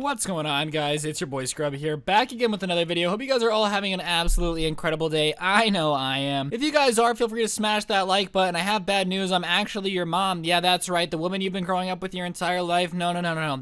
What's going on, guys? It's your boy Scrub here, back again with another video. Hope you guys are all having an absolutely incredible day. I know I am. If you guys are, feel free to smash that like button. I have bad news. I'm actually your mom. Yeah, that's right. The woman you've been growing up with your entire life. No.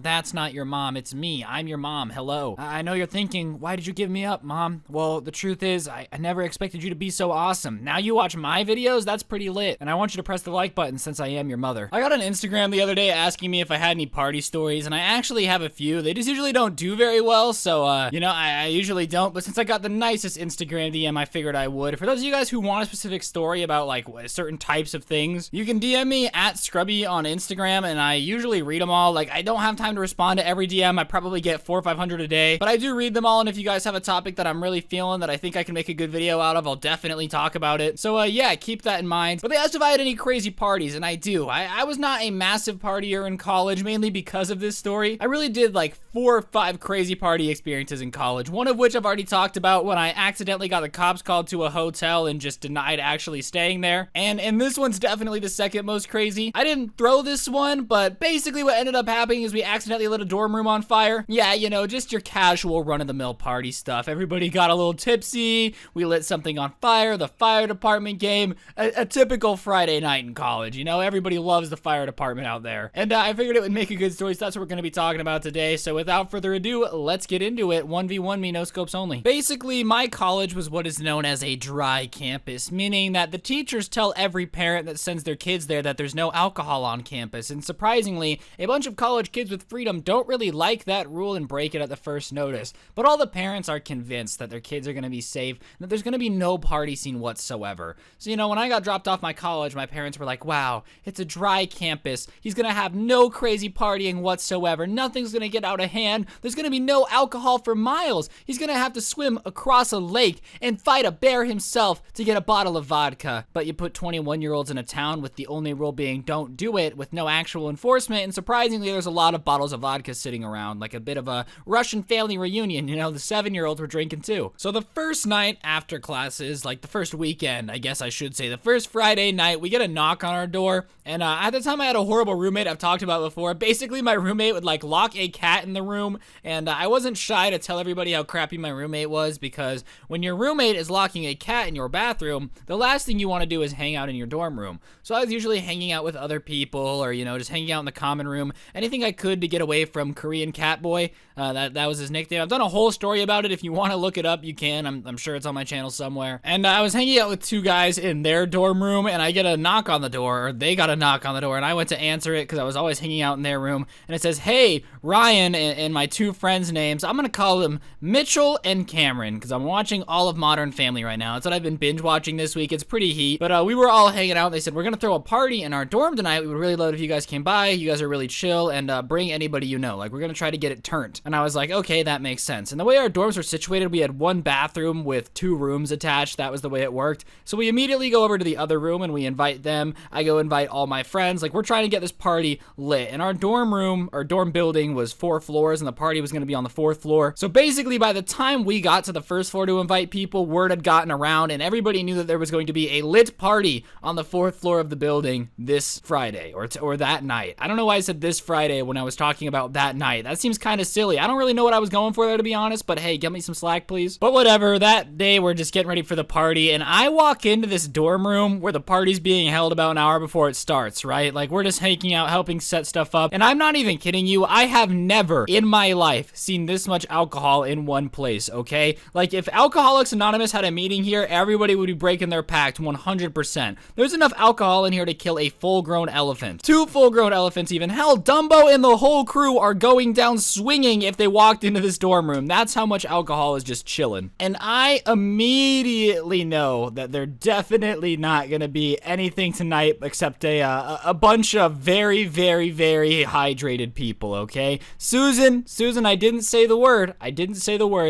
That's not your mom. It's me. I'm your mom. Hello. I know you're thinking, why did you give me up, Mom? Well, the truth is, I never expected you to be so awesome. Now you watch my videos, that's pretty lit. And I want you to press the like button since I am your mother. I got an Instagram the other day asking me if I had any party stories, and I actually have a few. They just usually don't do very well, so, you know, I usually don't, but since I got the nicest Instagram DM, I figured I would. For those of you guys who want a specific story about, like, certain types of things, you can DM me at Scrubby on Instagram, and I usually read them all. Like, I don't have time to respond to every DM. I probably get 400 or 500 a day, but I do read them all, and if you guys have a topic that I'm really feeling that I think I can make a good video out of, I'll definitely talk about it. So, yeah, keep that in mind. But they asked if I had any crazy parties, and I do. I was not a massive partier in college, mainly because of this story. I really did, like, 4 or 5 crazy party experiences in college, one of which I've already talked about when I accidentally got the cops called to a hotel and just denied actually staying there. And this one's definitely the second most crazy. I didn't throw this one, but basically what ended up happening is we accidentally lit a dorm room on fire. Yeah, you know, just your casual run-of-the-mill party stuff. Everybody got a little tipsy, we lit something on fire, the fire department came, a typical Friday night in college, you know, everybody loves the fire department out there. And I figured it would make a good story, so that's what we're gonna be talking about today. So without further ado, let's get into it. 1v1 me, no scopes only. Basically, my college was what is known as a dry campus, meaning that the teachers tell every parent that sends their kids there that there's no alcohol on campus. And surprisingly, a bunch of college kids with freedom don't really like that rule and break it at the first notice. But all the parents are convinced that their kids are going to be safe, and that there's going to be no party scene whatsoever. So, you know, when I got dropped off my college, my parents were like, wow, it's a dry campus. He's going to have no crazy partying whatsoever. Nothing's going to get out of hand. There's going to be no alcohol for miles. He's going to have to swim across a lake and fight a bear himself to get a bottle of vodka. But you put 21-year-olds in a town with the only rule being don't do it, with no actual enforcement, and surprisingly there's a lot of bottles of vodka sitting around, like a bit of a Russian family reunion. You know, the 7-year-olds were drinking too. So the first night after classes, like the first weekend, I guess I should say, the first Friday night, we get a knock on our door, and at the time I had a horrible roommate I've talked about before. Basically, my roommate would like lock a cat in the room, and I wasn't shy to tell everybody how crappy my roommate was, because when your roommate is locking a cat in your bathroom, the last thing you want to do is hang out in your dorm room. So I was usually hanging out with other people, or, you know, just hanging out in the common room, anything I could to get away from Korean Cat Boy. That was his nickname. I've done a whole story about it. If you want to look it up, you can. I'm sure it's on my channel somewhere. And I was hanging out with 2 guys in their dorm room, and I get a knock on the door, or they got a knock on the door, and I went to answer it because I was always hanging out in their room, and it says, hey, Ryan, and my 2 friends' names. I'm gonna call them Mitchell and Cameron, because I'm watching all of Modern Family right now. That's what I've been binge watching this week. It's pretty heat. But we were all hanging out, and they said, we're gonna throw a party in our dorm tonight. We would really love it if you guys came by. You guys are really chill, and bring anybody you know. Like, we're gonna try to get it turned. And I was like, okay, that makes sense. And the way our dorms were situated, we had 1 bathroom with 2 rooms attached. That was the way it worked. So we immediately go over to the other room, and we invite them. I go invite all my friends. Like, we're trying to get this party lit. And our dorm room, or dorm building, was 4 floors, and the party was gonna be on the 4th floor. So basically, by the time we got to the 1st floor to invite people, word had gotten around, and everybody knew that there was going to be a lit party on the 4th floor of the building this Friday, or that night. I don't know why I said this Friday when I was talking about that night. That seems kind of silly. I don't really know what I was going for there, to be honest, but hey, give me some slack, please. But whatever, that day we're just getting ready for the party, and I walk into this dorm room where the party's being held about an hour before it starts, right? Like, we're just hanging out, helping set stuff up, and I'm not even kidding you, I have never in my life seen this much alcohol in one place, okay? Like, if Alcoholics Anonymous had a meeting here, everybody would be breaking their pact 100%. There's enough alcohol in here to kill a full-grown elephant. 2 full-grown elephants even. Hell, Dumbo and the whole crew are going down swinging if they walked into this dorm room. That's how much alcohol is just chilling. And I immediately know that they're definitely not gonna be anything tonight except a bunch of very, very, very hydrated people, okay? Susan, I didn't say the word.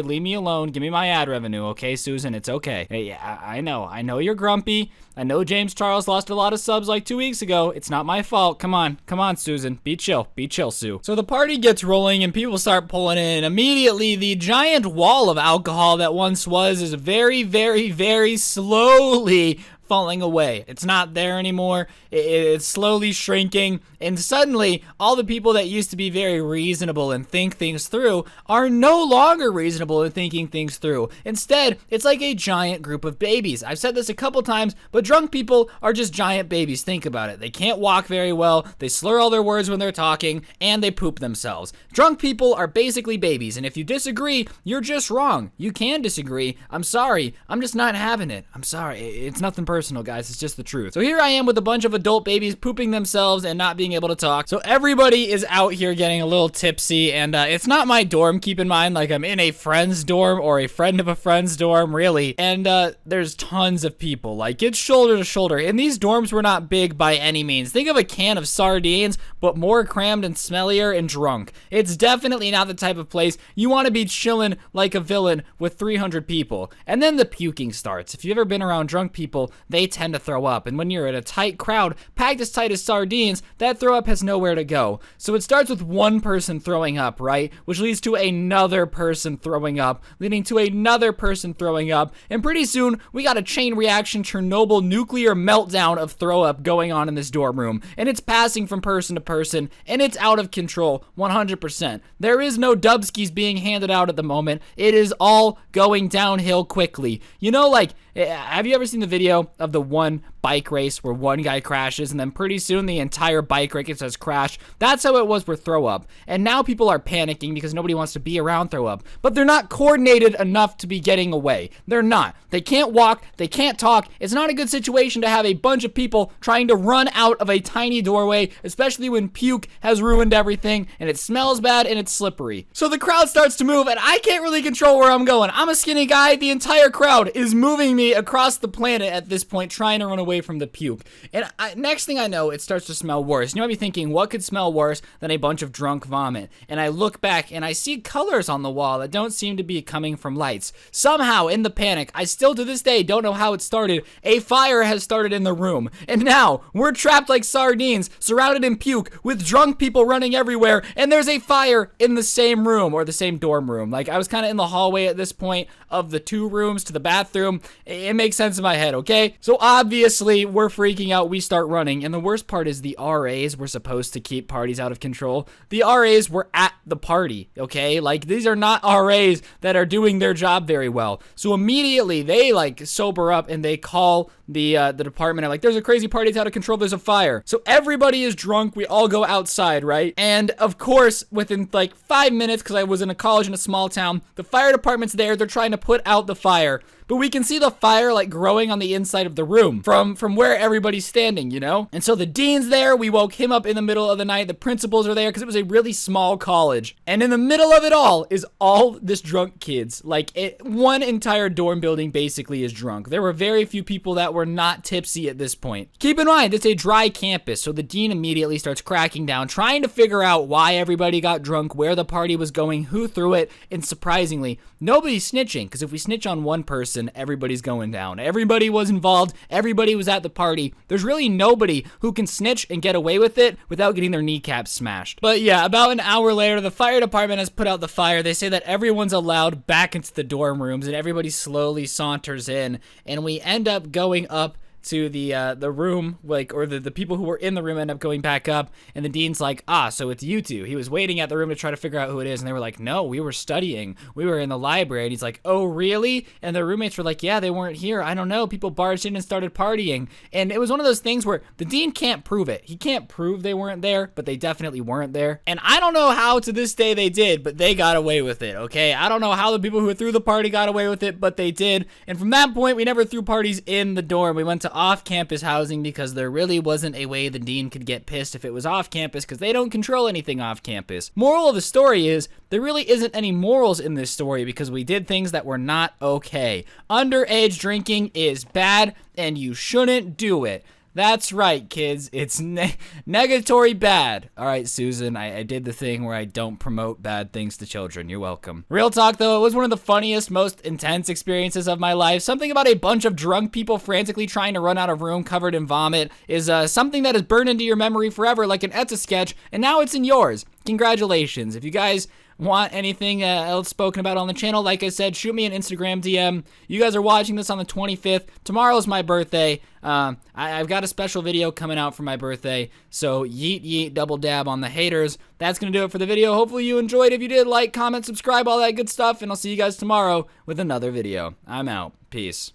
Leave me alone. Give me my ad revenue, okay, Susan? It's okay. Hey, yeah, I know you're grumpy. I know James Charles lost a lot of subs like 2 weeks ago. It's not my fault. Come on, Susan. Be chill, Sue. So the party gets rolling and people start pulling in. Immediately, the giant wall of alcohol that once was is very, very, very slowly falling away. It's not there anymore. It's slowly shrinking, and suddenly all the people that used to be very reasonable and think things through are no longer reasonable in thinking things through. Instead, it's like a giant group of babies. I've said this a couple times, but drunk people are just giant babies. Think about it. They can't walk very well, they slur all their words when they're talking, and they poop themselves. Drunk people are basically babies, and if you disagree, you're just wrong. You can disagree. I'm sorry. I'm just not having it. I'm sorry. It's nothing personal, guys. It's just the truth. So here I am with a bunch of adult babies pooping themselves and not being able to talk. So everybody is out here getting a little tipsy, and it's not my dorm. Keep in mind, like, I'm in a friend's dorm or a friend of a friend's dorm, really. And there's tons of people. Like, it's shoulder to shoulder. And these dorms were not big by any means. Think of a can of sardines, but more crammed and smellier and drunk. It's definitely not the type of place you want to be chilling like a villain with 300 people. And then the puking starts. If you've ever been around drunk people, they tend to throw up. And when you're in a tight crowd, packed as tight as sardines, that throw up has nowhere to go. So it starts with one person throwing up, right? Which leads to another person throwing up, leading to another person throwing up. And pretty soon, we got a chain reaction Chernobyl nuclear meltdown of throw up going on in this dorm room. And it's passing from person to person, and it's out of control, 100%. There is no dubskis being handed out at the moment. It is all going downhill quickly. You know, like, have you ever seen the video of the one bike race where one guy crashes and then pretty soon the entire bike race says crash? That's how it was with throw up. And now people are panicking because nobody wants to be around throw up. But they're not coordinated enough to be getting away. They're not. They can't walk. They can't talk. It's not a good situation to have a bunch of people trying to run out of a tiny doorway, especially when puke has ruined everything and it smells bad and it's slippery. So the crowd starts to move and I can't really control where I'm going. I'm a skinny guy. The entire crowd is moving me across the planet at this point, trying to run away from the puke. And next thing I know, it starts to smell worse. You might be thinking, what could smell worse than a bunch of drunk vomit? And I look back and I see colors on the wall that don't seem to be coming from lights. Somehow, in the panic, I still to this day don't know how it started, a fire has started in the room. And now, we're trapped like sardines, surrounded in puke, with drunk people running everywhere, and there's a fire in the same room, or the same dorm room. Like, I was kind of in the hallway at this point of the two rooms to the bathroom. It makes sense in my head, okay? So obviously, we're freaking out. We start running. And the worst part is the RAs were supposed to keep parties out of control. The RAs were at the party, okay? Like, these are not RAs that are doing their job very well. So immediately, they, like, sober up and they call the department. Like, there's a crazy party. It's out of control. There's a fire. So everybody is drunk. We all go outside, right? And of course, within like 5 minutes, because I was in a college in a small town, the fire department's there. They're trying to put out the fire. But we can see the fire like growing on the inside of the room from where everybody's standing, you know? And so the dean's there. We woke him up in the middle of the night. The principals are there because it was a really small college. And in the middle of it all is all this drunk kids. Like, one entire dorm building basically is drunk. There were very few people that were not tipsy at this point. Keep in mind, it's a dry campus, so the dean immediately starts cracking down, trying to figure out why everybody got drunk, where the party was going, who threw it, and surprisingly, nobody's snitching, because if we snitch on one person, everybody's going down. Everybody was involved. Everybody was at the party. There's really nobody who can snitch and get away with it without getting their kneecaps smashed. But yeah, about an hour later, the fire department has put out the fire. They say that everyone's allowed back into the dorm rooms, and everybody slowly saunters in, and we end up going up to the room, like, or the people who were in the room end up going back up, and the dean's like, so it's you two. He was waiting at the room to try to figure out who it is, and they were like, no, we were studying. We were in the library. And he's like, oh, really? And their roommates were like, yeah, they weren't here. I don't know. People barged in and started partying. And it was one of those things where the dean can't prove it. He can't prove they weren't there, but they definitely weren't there. And I don't know how to this day they did, but they got away with it, okay? I don't know how the people who threw the party got away with it, but they did. And from that point, we never threw parties in the dorm. We went to off-campus housing because there really wasn't a way the dean could get pissed if it was off-campus because they don't control anything off-campus. Moral of the story is there really isn't any morals in this story because we did things that were not okay. Underage drinking is bad and you shouldn't do it. That's right, kids. It's negatory bad. All right, Susan, I did the thing where I don't promote bad things to children. You're welcome. Real talk, though, it was one of the funniest, most intense experiences of my life. Something about a bunch of drunk people frantically trying to run out of room covered in vomit is something that is burned into your memory forever like an Etch-a-Sketch, and now it's in yours. Congratulations. If you guys want anything else spoken about on the channel, like I said, shoot me an Instagram DM. You guys are watching this on the 25th. Tomorrow is my birthday. I've got a special video coming out for my birthday, so yeet yeet double dab on the haters. That's gonna do it for the video. Hopefully you enjoyed. If you did, like, comment, subscribe, all that good stuff, and I'll see you guys tomorrow with another video. I'm out. Peace.